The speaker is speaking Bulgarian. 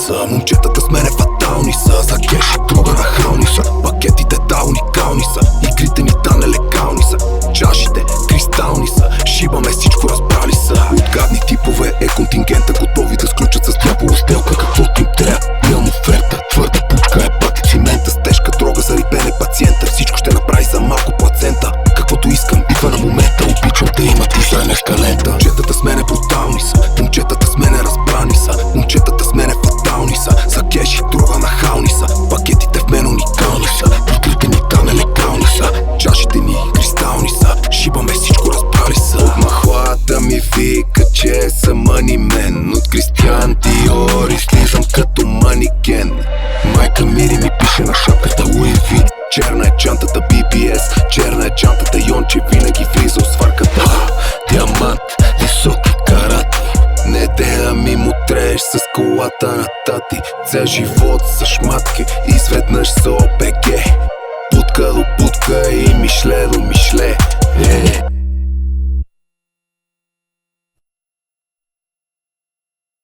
са. Момчетата с мене фатални са. За кеш и друга нахални са. Пакетите да уникални са. Игрите ни да нелегални са. Чашите кристални са. Шибаме всичко, разбрали са. От гадни типове е контингента, готови да сключат с дявола сделка. Каквото им трябва, имам оферта. Твърда пучка е пати цимента. С тежка дрога за рибен е пациента. Всичко ще направи за малко плацента. Каквото искам, идва на момента. Обичам да има дизайнерска лента. Момчетата с мене брутални са. Момчетата с мене разбрани са. Момчетата с мене фатални са. За кеш и друга нахални са. Пакетите в мен уникални са. Игрите ни да нелегални са. Чашите ни кристални са. Шибаме всичко, разбрали са. От махлата ми вика, че съм манимен. От Кристиан Диор излизам като маникен. Майка Мири ми пише на шапката Луи Ви. Черна е чантата BBS, черна е чантата Йонче, винаги влиза от сварката. Диамант, високи карати. Неделя ми му трееш с колата на тати. Цял живот за шматки, изведнъж за ОПГ. Будка до будка и мишле до мишле.